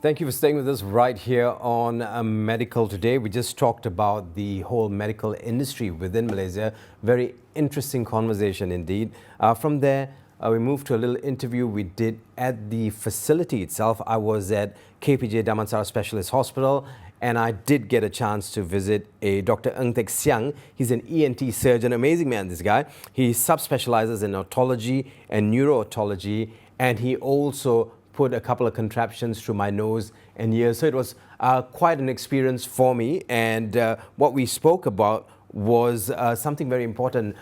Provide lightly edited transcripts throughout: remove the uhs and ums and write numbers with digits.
Thank you for staying with us right here on Medical Today. We just talked about the whole medical industry within Malaysia. Very interesting conversation indeed. From there, we moved to a little interview we did at the facility itself. I was at KPJ Damansara Specialist Hospital, and I did get a chance to visit a Dr. Teck Siang. He's an ENT surgeon, amazing man, this guy. He subspecializes in otology and neuro-otology, and he also put a couple of contraptions through my nose and ears. So it was quite an experience for me. And what we spoke about was something very important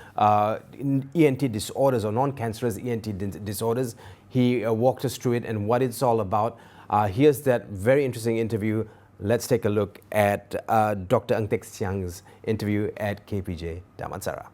in ENT disorders or non-cancerous ENT disorders. He walked us through it and what it's all about. Here's that very interesting interview. Let's take a look at Dr. Teck Siang's interview at KPJ Damansara.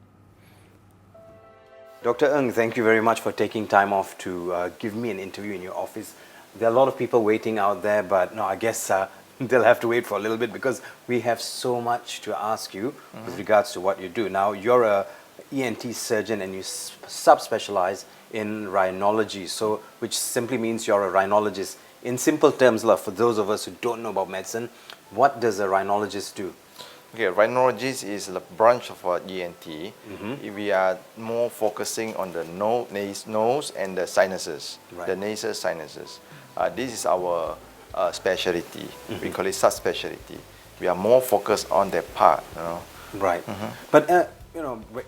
Dr. Ng, thank you very much for taking time off to give me an interview in your office. There are a lot of people waiting out there, but no, I guess they'll have to wait for a little bit because we have so much to ask you with regards to what you do. Now, you're a ENT surgeon and you subspecialize in rhinology, so which simply means you're a rhinologist. In simple terms, for those of us who don't know about medicine, what does a rhinologist do? Okay, rhinology is a branch of ENT. We are more focusing on the nose and the sinuses, the nasal sinuses. This is our specialty. We call it subspecialty. We are more focused on that part. Right. But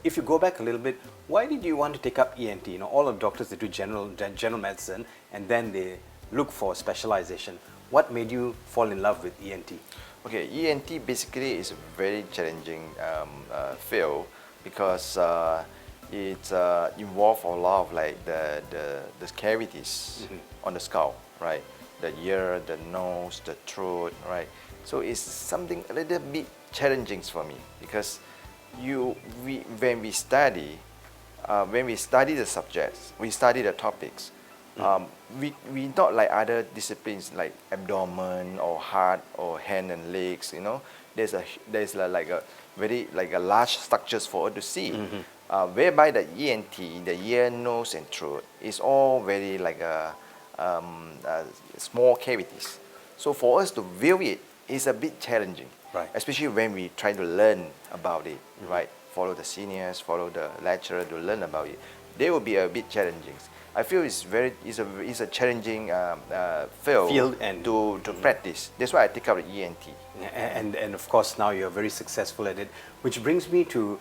if you go back a little bit, why did you want to take up ENT? All of doctors, they do general medicine, and then they look for specialization. What made you fall in love with ENT? Okay, ENT basically is a very challenging field because it involves a lot of the cavities on the skull, right? The ear, the nose, the throat, right? So it's something a little bit challenging for me because when we study the subjects, we study the topics. We not like other disciplines like abdomen or heart or hand and legs. There's like a very large structures for us to see. Whereby the ENT, the ear, nose, and throat is all very small cavities. So for us to view it is a bit challenging, right? Especially when we try to learn about it, right? Follow the seniors, follow the lecturer to learn about it. They will be a bit challenging. I feel it's a challenging field and to practice. That's why I take up the ENT. And of course now you're very successful at it, which brings me to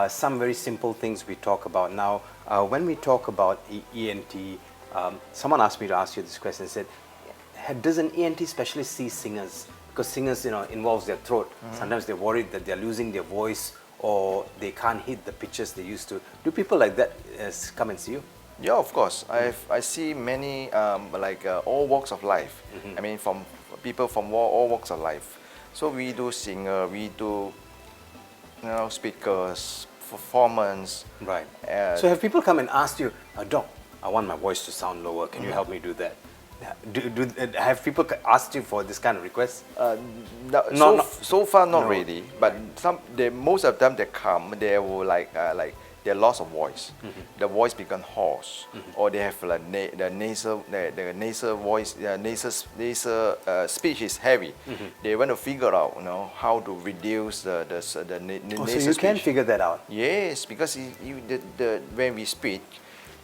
some very simple things we talk about now. When we talk about ENT, someone asked me to ask you this question. Said, does an ENT specialist see singers? Because singers, involves their throat. Sometimes they're worried that they're losing their voice or they can't hit the pitches they used to. Do people like that come and see you? Yeah, of course. I see many all walks of life. I mean, from people from all walks of life. So we do singer, we do speakers, performance. Right. So have people come and asked you, Doc, I want my voice to sound lower. Can you help me do that? Have people asked you for this kind of request? So far, not really. But most of them that come, they will their loss of voice. The voice becomes hoarse, or they have the nasal voice, nasal speech is heavy. They want to figure out, how to reduce the nasal speech. So you can figure that out? Yes, because when we speak,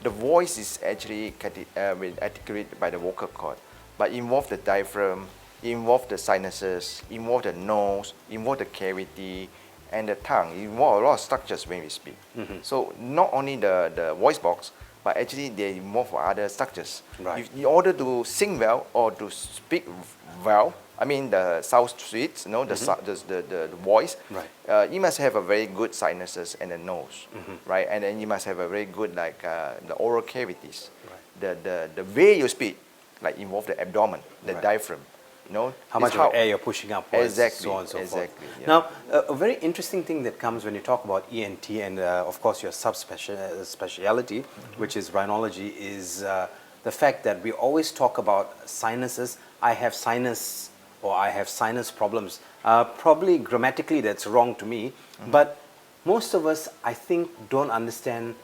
the voice is actually articulated by the vocal cord, but involve the diaphragm, involve the sinuses, involve the nose, involve the cavity, and the tongue. Involve a lot of structures when we speak. So not only the voice box, but actually they involve other structures. Right. In order to sing well or to speak well, I mean the sound suites, the voice, right. You must have a very good sinuses and the nose, right? And then you must have a very good the oral cavities. Right. The way you speak, involve the abdomen, the diaphragm. How much of air you're pushing up, exactly, so on and so forth. Yeah. Now, a very interesting thing that comes when you talk about ENT and of course your subspecialty, which is rhinology, is the fact that we always talk about sinuses. I have sinus problems. Probably grammatically that's wrong to me, but most of us, I think, don't understand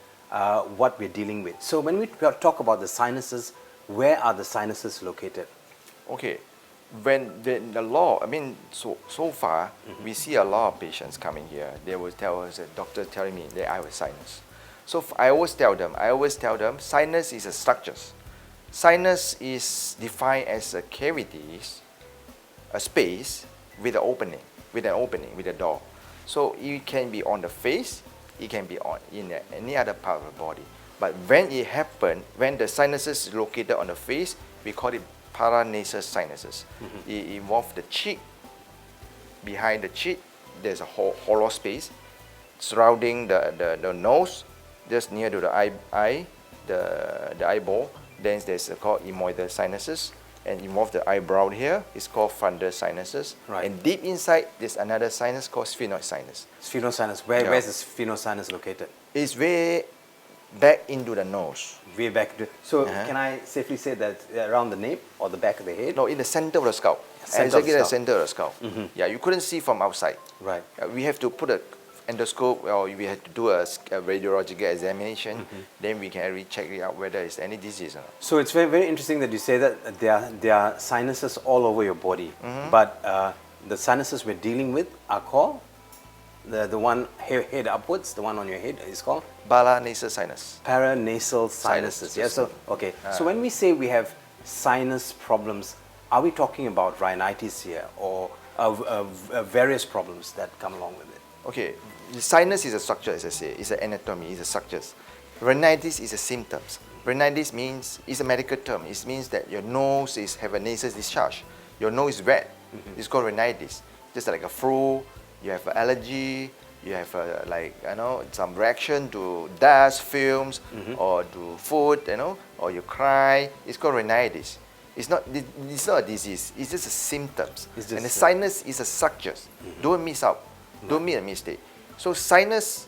what we're dealing with. So when we talk about the sinuses, where are the sinuses located? Okay. when the law, I mean, so far, we see a lot of patients coming here. They will tell us, the doctor telling me that I have sinus. So I always tell them, sinus is a structure. Sinus is defined as a cavities, a space with an opening, with a door. So it can be on the face, it can be on in any other part of the body. But when it happens, when the sinuses is located on the face, we call it paranasal sinuses. It involves the cheek. Behind the cheek, there's a hollow space surrounding the nose, just near to the eye, the eyeball. Then there's called ethmoidal sinuses, and involve the eyebrow here. It's called fundus sinuses. Right. And deep inside, there's another sinus called sphenoid sinus. Sphenoid sinus. Where's the sphenoid sinus located? It's way back into the nose. Way back. So can I safely say that around the nape or the back of the head? No, in the center of the skull. Center of the Exactly the skull. center of the skull. Yeah, you couldn't see from outside. Right. We have to put a endoscope, or we have to do a radiological examination. Then we can really check it out whether there's any disease or not. So it's very, very interesting that you say that there are sinuses all over your body, but the sinuses we're dealing with are called the one head upwards, the one on your head is called Paranasal sinus. paranasal sinuses. Sinus. Yeah. So okay. So when we say we have sinus problems, are we talking about rhinitis here, or various problems that come along with it? Okay, the sinus is a structure, as I say. It's an anatomy, it's a structures. Rhinitis is a symptoms. Rhinitis means, it's a medical term. It means that your nose have a nasal discharge. Your nose is red. It's called rhinitis. Just like a flu, you have an allergy, you have some reaction to dust, fumes, or to food, or you cry. It's called rhinitis. It's not a disease. It's just a symptoms. And the sinus is a structures. Don't miss out. Don't make a mistake. So sinus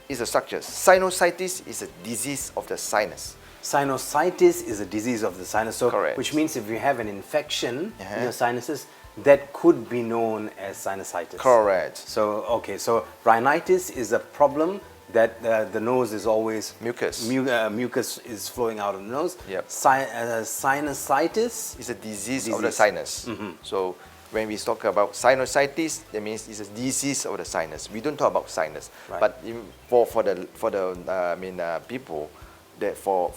is a structure. Sinusitis is a disease of the sinus. Sinusitis is a disease of the sinus. So, Correct. which means if you have an infection in your sinuses, that could be known as sinusitis. Correct. So, okay, so rhinitis is a problem that the nose is always Mucus. Mucus is flowing out of the nose. Yep. Sinusitis It's a disease of the sinus. So when we talk about sinusitis, that means it's a disease of the sinus. We don't talk about sinus. Right. But for the people that for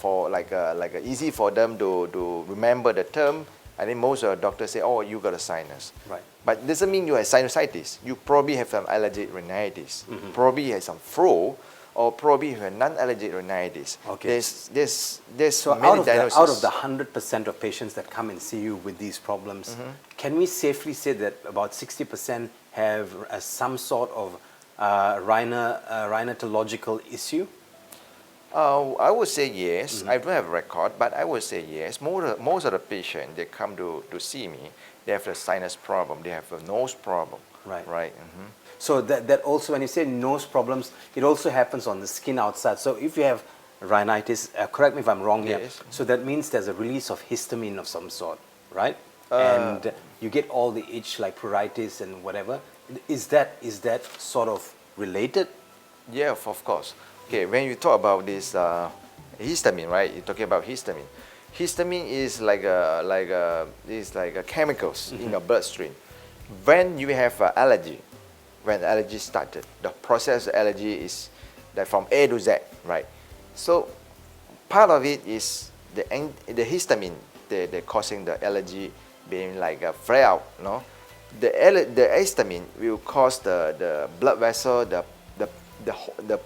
easy for them to remember the term, I think most of the doctors say, oh, you got a sinus. Right. But it doesn't mean you have sinusitis. You probably have some allergic rhinitis. Probably have some flu, or probably have a non-allergic rhinitis. Okay. There's So many diagnoses. out of the 100% of patients that come and see you with these problems, can we safely say that about 60% have some sort of rhinitological issue? I would say yes. I don't have a record, but I would say yes. Most of the patients, they come to see me, they have a sinus problem, they have a nose problem. Right. Right. So that also, when you say nose problems, it also happens on the skin outside. So if you have rhinitis, correct me if I'm wrong here, Yes. so that means there's a release of histamine of some sort, right? And you get all the itch like pruritus and whatever. Is that sort of related? Yeah, of course. Okay, when you talk about this histamine, right? You're talking about histamine. Histamine is like a chemicals in your bloodstream. When you have allergy, when allergy started, the process of allergy is that from A to Z, right? So part of it is the histamine, they're causing the allergy being like a flare out, no? The histamine will cause the blood vessel, the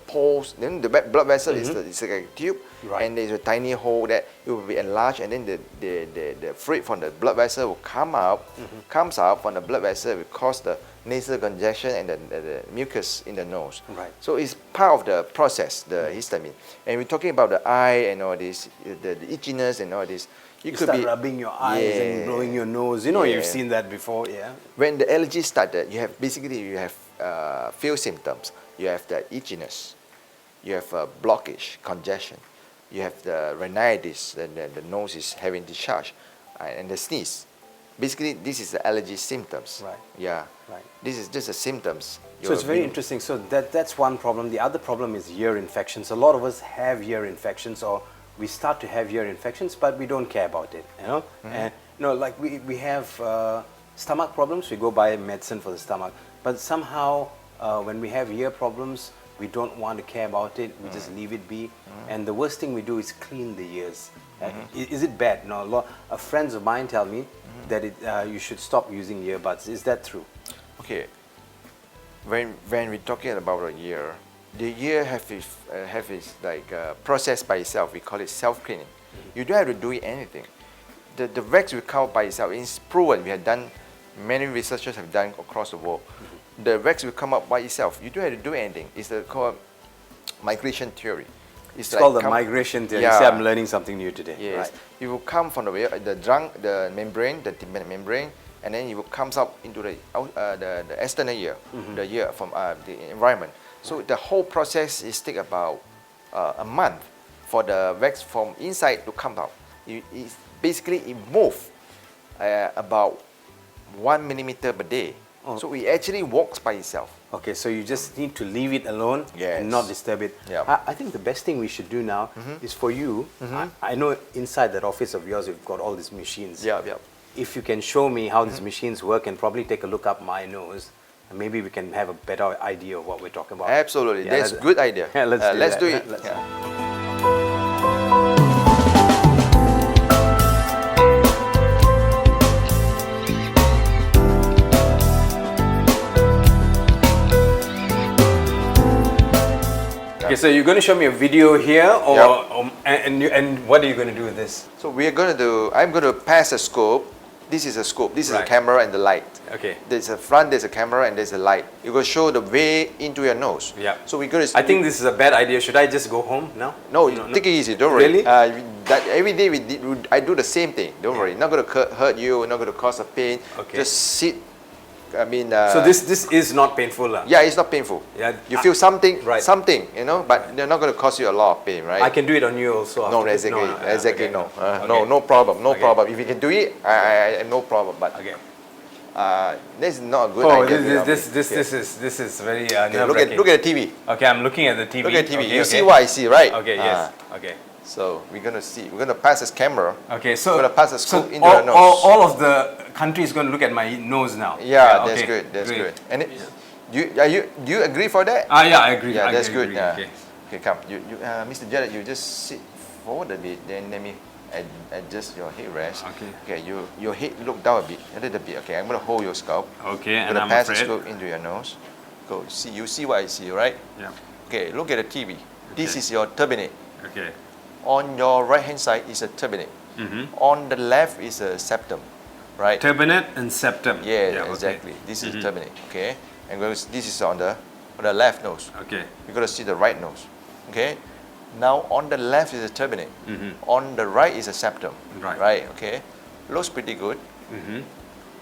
pores. Then the blood vessel is like a tube, Right. and there's a tiny hole that it will be enlarged, and then the fluid from the blood vessel will comes out from the blood vessel, will cause the nasal congestion and the mucus in the nose. Right. So it's part of the process, the histamine. And we're talking about the eye and all this, the itchiness and all this. You start rubbing your eyes and blowing your nose. You know, you've Yeah. seen that before, yeah? When the allergy started, you have few symptoms. You have the itchiness, you have blockage, congestion, you have the rhinitis, and the nose is having discharge, and the sneeze. Basically, this is the allergy symptoms. Right. Yeah. Right. This is just the symptoms. So it's very interesting. So that's one problem. The other problem is ear infections. A lot of us have ear infections, or we start to have ear infections, but we don't care about it. You know, No, like we have stomach problems, we go buy medicine for the stomach. But somehow, when we have ear problems, we don't want to care about it. We just leave it be. And the worst thing we do is clean the ears. Is it bad? No, friends of mine tell me that you should stop using earbuds. Is that true? Okay. When we're talking about the ear have its like process by itself. We call it self-cleaning. You don't have to do anything. The wax will come out by itself. It's proven. We have done, many researchers have done across the world. The wax will come up by itself. You don't have to do anything. It's called migration theory. It's like called the migration theory. Yeah. See, I'm learning something new today. Yes. Right. It will come from the membrane, the tympanic membrane, and then it will comes up into the external ear, the ear from the environment. So the whole process is take about a month for the wax from inside to come out. It moves about 1 millimeter per day. So it actually walks by itself. Okay, so you just need to leave it alone and not disturb it. Yeah. I think the best thing we should do now is for you, I know inside that office of yours you've got all these machines. Yeah. If you can show me how these machines work and probably take a look up my nose, maybe we can have a better idea of what we're talking about. Absolutely, that's a good idea. Yeah, let's do it. Okay, so you're going to show me a video here, and what are you going to do with this? So I'm going to pass a scope. This is a scope. This is a camera and the light. Okay. There's a front, there's a camera, and there's a light. It will show the way into your nose. Yeah. So we're going to. I think this is a bad idea. Should I just go home now? No, take it easy. Don't worry. Really? Every day I do the same thing. Don't worry. Not going to hurt you. Not going to cause a pain. Okay. Just sit. So this is not painful, Yeah, it's not painful. Yeah. You feel something, right. but they're not going to cause you a lot of pain, right? I can do it on you also. No, exactly. Okay. No problem. If you can do it, I no problem. But this is not a good idea. This is very look at the TV. Okay, I'm looking at the TV. Look at the TV. You see what I see, right? Okay. Yes. Okay. So we're gonna see. We're gonna pass this camera. Okay. So we're gonna pass the scope into your nose. All of the country is going to look at my nose now. Yeah, that's good. That's good. And do you agree for that? Yeah, I agree. Yeah, that's good. Okay. Okay, come. Mr. Jared, you just sit forward a bit. Then let me adjust your headrest. Okay. Okay. Your head look down a little bit. Okay. I'm gonna hold your scalp. Okay. I'm gonna pass the scope into your nose. Go. See. You see what I see, right? Yeah. Okay. Look at the TV. This is your turbinate. Okay. On your right hand side is a turbinate. On the left is a septum, right? Turbinate and septum. Yeah, exactly. Okay. This is turbinate. Okay, and this is on the left nose. Okay. You're gonna see the right nose. Okay. Now on the left is a turbinate. On the right is a septum. Right. Right. Okay. Looks pretty good.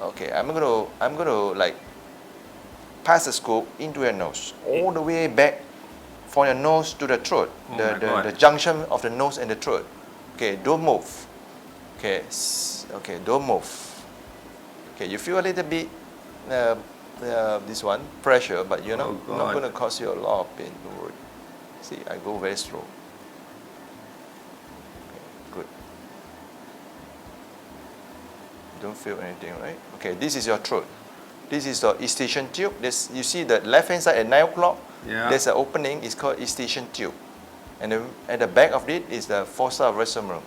Okay. I'm gonna like pass the scope into your nose all the way back from your nose to the throat, the junction of the nose and the throat. Okay, don't move. Okay, don't move. Okay, you feel a little bit this one pressure, but you're not going to cause you a lot of pain. Don't worry. See, I go very slow. Okay, good. Don't feel anything, right? Okay, this is your throat. This is the eustachian tube. You see the left hand side at 9 o'clock. Yeah. There's an opening. It's called eustachian tube, and at the back of it is the fossa rhizomerum.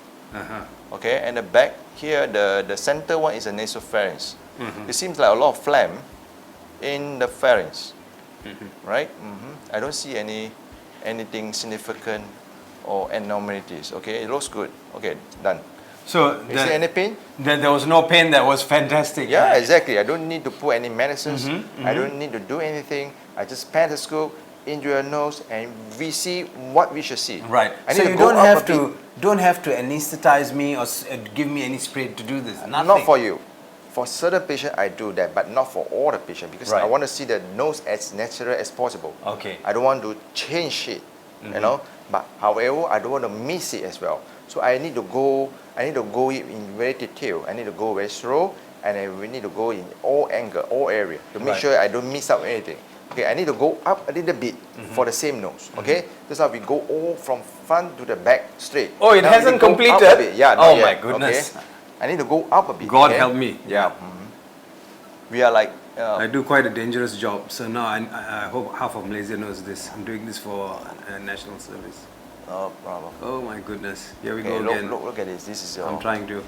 Okay, and the back here, the center one is a nasopharynx. It seems like a lot of phlegm in the pharynx, right? I don't see anything significant or abnormalities. Okay, it looks good. Okay, done. So is there any pain? There was no pain. That was fantastic. Yeah, exactly. I don't need to put any medicines. I don't need to do anything. I just pass the scope into your nose, and we see what we should see. Right. So you don't have to anesthetize me or give me any spray to do this. Nothing. Not for you. For certain patients, I do that, but not for all the patients, because I want to see the nose as natural as possible. Okay. I don't want to change it, But however, I don't want to miss it as well. So I need to go in very detail. I need to go very slow, and we need to go in all angle, all area to make sure I don't miss out anything. Okay, I need to go up a little bit for the same nose. Okay, that's how we go all from front to the back straight. Oh, it hasn't completed. Yeah. Oh my goodness. Okay? I need to go up a bit. God okay? help me. Yeah. We are like. I do quite a dangerous job, so now I hope half of Malaysia knows this. I'm doing this for national service. No problem. Oh my goodness, here we Okay, go again. look at this. This is your. I'm trying to.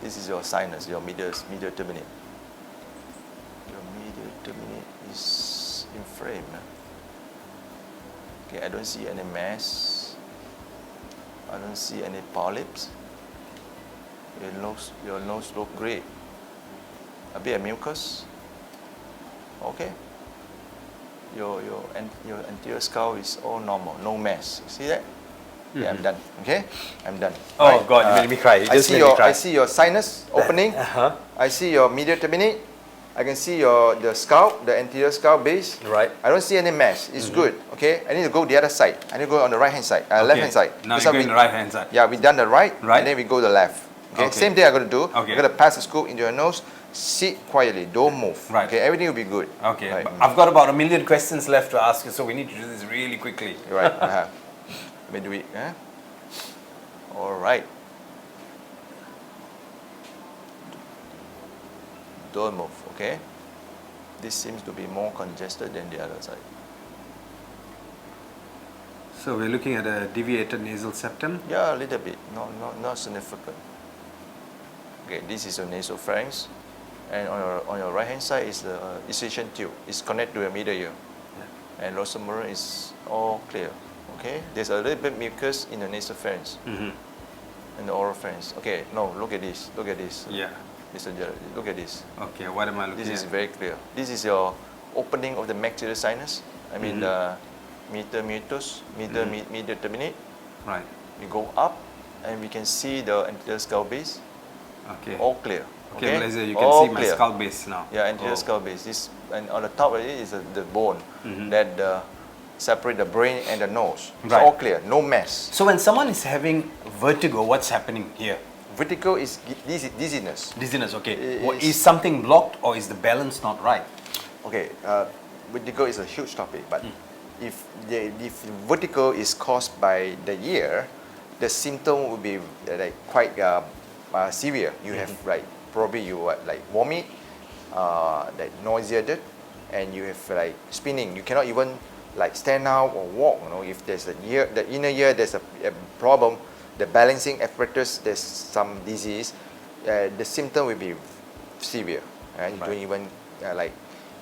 This is your sinus, your medial terminate. Your medial terminate is inflamed. Okay, I don't see any mass. I don't see any polyps. Your nose look great. A bit of mucus. Okay. Your anterior skull is all normal, no mass. You see that? Okay, I'm done. Okay, I'm done. Oh Right, God, you made me cry. You I just see made me your cry. I see your sinus opening. I see your medial terminate. I can see the skull, the anterior skull base. Right. I don't see any mass. It's good. Okay. I need to go the other side. I need to go on the right hand side, left hand side. Now Because you're going the right hand side. Yeah, we done the right, Right. and then we go the left. Okay. Okay. Same thing I'm gonna do. Okay. I'm gonna pass the scoop into your nose. Sit quietly. Don't move. Right. Okay. Everything will be good. Okay, Right. but I've got about 1 million questions left to ask you, so we need to do this really quickly. Right. Let me do it. All right. Don't move. Okay. This seems to be more congested than the other side. So we're looking at a deviated nasal septum. Yeah, a little bit. Not significant. Okay, this is your nasopharynx, and on your right hand side is the eustachian tube. It's connected to your middle ear, and rosomero is all clear. Okay, there's a little bit mucus in the nasopharynx and the oropharynx. Okay, no, look at this. Look at this. Yeah. Mr. Gerald, look at this. Okay, what am I looking This is at? very clear. This is your opening of the maxillary sinus. I mean the medial mucus, medial terminate. Right. We go up, and we can see the anterior skull base. Okay. All clear. Okay, Malaysia, you can All see my clear. skull base now. Yeah, anterior skull base. This, and on the top of it is the bone that separate the brain and the nose. It's Right. all clear. No mess. So when someone is having vertigo, what's happening here? Vertigo is dizziness. Dizziness, okay. It Is something blocked or is the balance not right? Okay, vertigo is a huge topic, but if vertigo is caused by the ear, the symptom will be like quite severe. You have probably you like vomit, like nauseated, and you have like spinning. You cannot even like stand out or walk. You know, if there's the inner ear, there's a problem. The balancing apparatus, there's some disease. The symptom will be severe. Right? You don't even like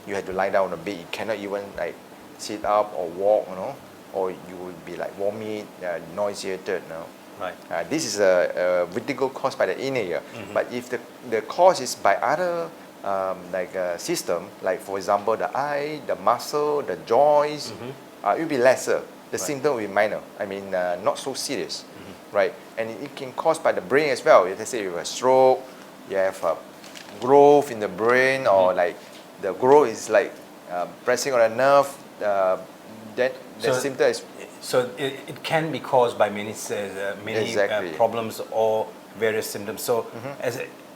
you have to lie down on the bed. You cannot even like sit up or walk. You know, or you will be like vomit, nauseated. You know. Right. This is a vertigo caused by the inner ear. But if the cause is by other system, like for example the eye, the muscle, the joints, it will be lesser. The symptom will be minor. I mean, not so serious, right? And it can cause by the brain as well. Let's say you have a stroke, you have a growth in the brain, or like the growth is like pressing on a nerve. That the symptom is. So it can be caused by many Exactly. problems or various symptoms. So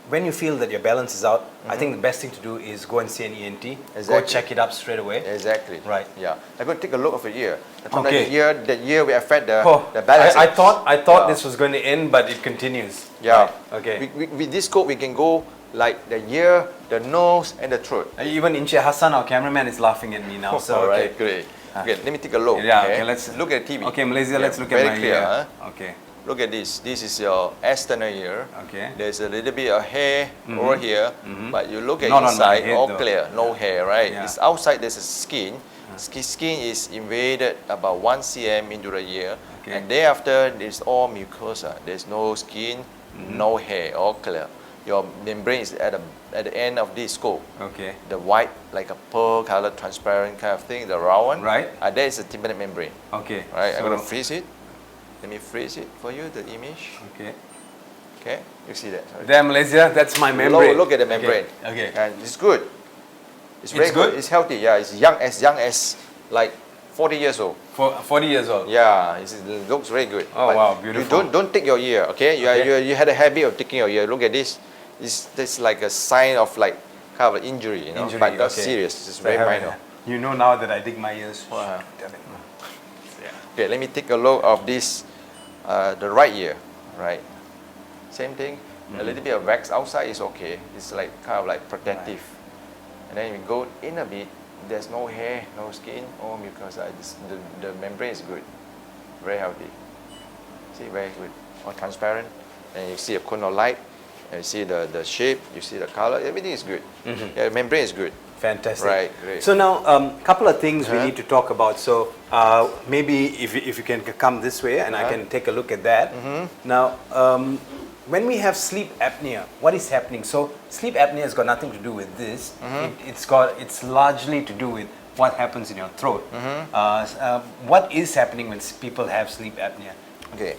when you feel that your balance is out, I think the best thing to do is go and see an ENT. Exactly. Go check it up straight away. Exactly. Right. Yeah. I'm going to take a look of your ear. Sometimes Okay. the ear will affect the balance. I thought this was going to end, but it continues. Yeah. Right. Okay. With this scope, we can go like the ear, the nose, and the throat. Even Inche Hassan, our cameraman, is laughing at me now. So All right, okay. great. Okay, let me take a look. Yeah. Okay. Let's look at the TV. Okay, Malaysia. Yeah, Let's look at very my clear, ear. huh? Okay. Look at this. This is your external ear. Okay. There's a little bit of hair over here, but you look at Not on my inside, head, all though. clear, no hair, right? Yeah. It's outside. There's a skin. Skin is invaded about 1 cm into the ear, Okay. and thereafter there's all mucosa. There's no skin, no hair, all clear. Your membrane is at the end of this scope. Okay. The white, like a pearl color, transparent kind of thing, the round one. Right. That is the tympanic membrane. Okay. Right. I'm So- gonna freeze it. Let me freeze it for you, the image. Okay. Okay. You see that? Sorry. There, Malaysia. That's my membrane. Look at the membrane. Okay. And it's good. It's very good. It's healthy. Yeah. It's young as like 40 years old. For 40 years old. Yeah. It looks very good. Oh, But wow, beautiful. You don't take your ear. Okay. You had a habit of taking your ear. Look at this. This like a sign of like kind of an injury. You know. Injury, But not okay. serious. It's So very I have- minor. You know now that I dig my ears. Wow. Damn it. Okay, let me take a look of this, the right ear, right? Same thing. A little bit of wax outside is okay. It's like kind of like protective. And then you go in a bit, there's no hair, no skin, or mucosa. The membrane is good, very healthy. See, very good. Or transparent. And you see a cone of light, and you see the shape, you see the color, everything is good. Yeah, membrane is good. Fantastic. Right, great. So now, couple of things we need to talk about. So maybe if you can come this way and I can take a look at that. Now, when we have sleep apnea, what is happening? So sleep apnea has got nothing to do with this. It's largely to do with what happens in your throat. What is happening when people have sleep apnea? Okay.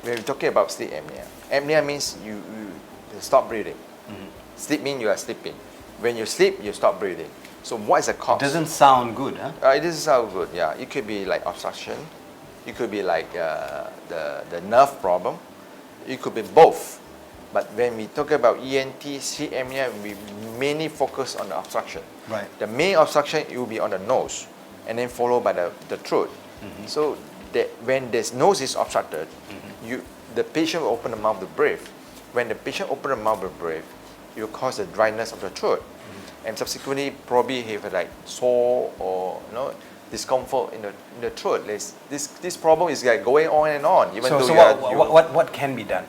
When we're talking about sleep apnea means you stop breathing. Sleep means you are sleeping. When you sleep, you stop breathing. So what is the cause? Doesn't sound good, huh? It doesn't sound good, yeah. It could be like obstruction. It could be like the nerve problem. It could be both. But when we talk about ENT, sleep apnea, we mainly focus on the obstruction. Right. The main obstruction, it will be on the nose, and then followed by the throat. So when the nose is obstructed, the patient will open the mouth to breathe. When the patient opens the mouth to breathe, it will cause the dryness of the throat, and subsequently probably have like sore or discomfort in the throat. This problem is like going on and on. Even So, though what can be done?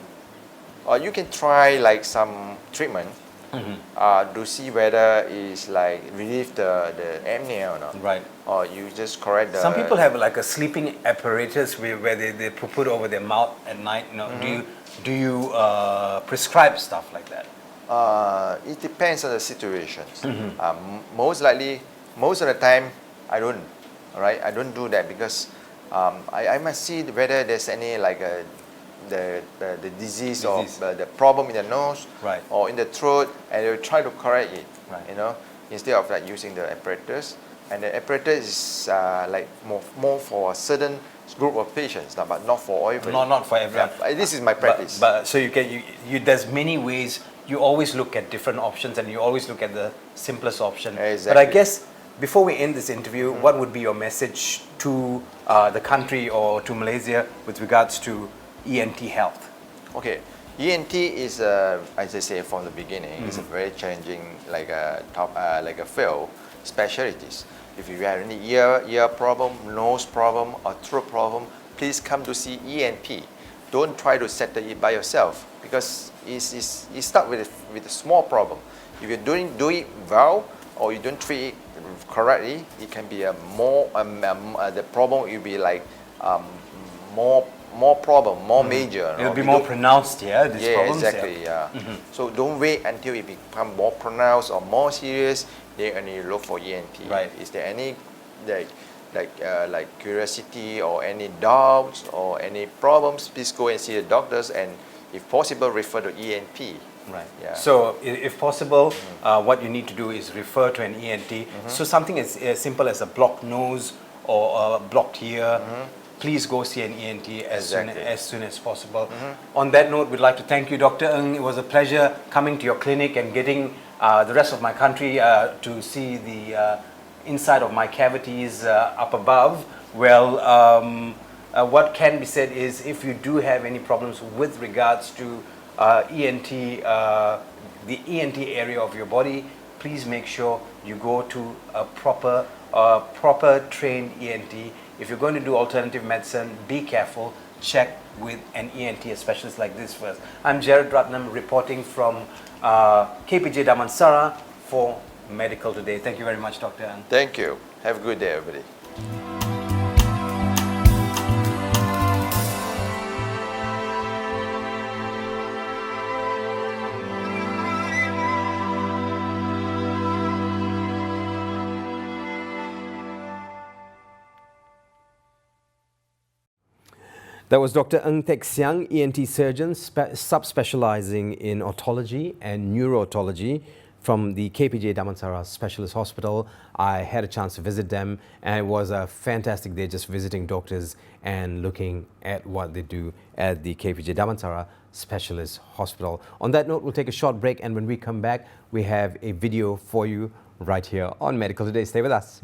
you can try like some treatment to see whether it's like relieve the apnea or not. Right. Or you just correct the. Some people have like a sleeping apparatus where they put over their mouth at night. Do you prescribe stuff like that? It depends on the situations. Most likely, most of the time, I don't. All right, I don't do that because I must see whether there's any like the disease or the problem in the nose or in the throat, and they will try to correct it. Right. Instead of like using the apparatus, and the apparatus is like more for a certain group of patients, but not for everyone. Not for everyone. Yeah, this is my practice. But so there's many ways. You always look at different options, and you always look at the simplest option. Exactly. But I guess before we end this interview, what would be your message to the country or to Malaysia with regards to ENT health? Okay, ENT is, as I say from the beginning, it's a very challenging like a field, specialties. If you have any ear problem, nose problem, or throat problem, please come to see ENT. Don't try to settle it by yourself because you start with a small problem. If you do it well or you don't treat it correctly, it can be the problem will be like more problem, more major. It'll be more pronounced here. These problems. Exactly. Yeah. So don't wait until it become more pronounced or more serious. Then only look for ENT. Right. Is there any like curiosity or any doubts or any problems? Please go and see the doctors, and if possible, refer to ENT. Right. Yeah. So, if possible, what you need to do is refer to an ENT. So, something as simple as a blocked nose or a blocked ear, please go see an ENT as soon as possible. On that note, we'd like to thank you, Dr. Ng. It was a pleasure coming to your clinic and getting the rest of my country to see the inside of my cavities up above. Well, what can be said is if you do have any problems with regards to ENT, the ENT area of your body, please make sure you go to a proper trained ENT. If you're going to do alternative medicine, be careful. Check with an ENT, a specialist like this first. I'm Jared Ratnam reporting from KPJ Damansara for Medical Today. Thank you very much, Dr. Ang. Thank you. Have a good day, everybody. That was Dr. Teck Siang, ENT surgeon, subspecializing in otology and neurotology from the KPJ Damansara Specialist Hospital. I had a chance to visit them, and it was a fantastic day just visiting doctors and looking at what they do at the KPJ Damansara Specialist Hospital. On that note, we'll take a short break, and when we come back, we have a video for you right here on Medical Today. Stay with us.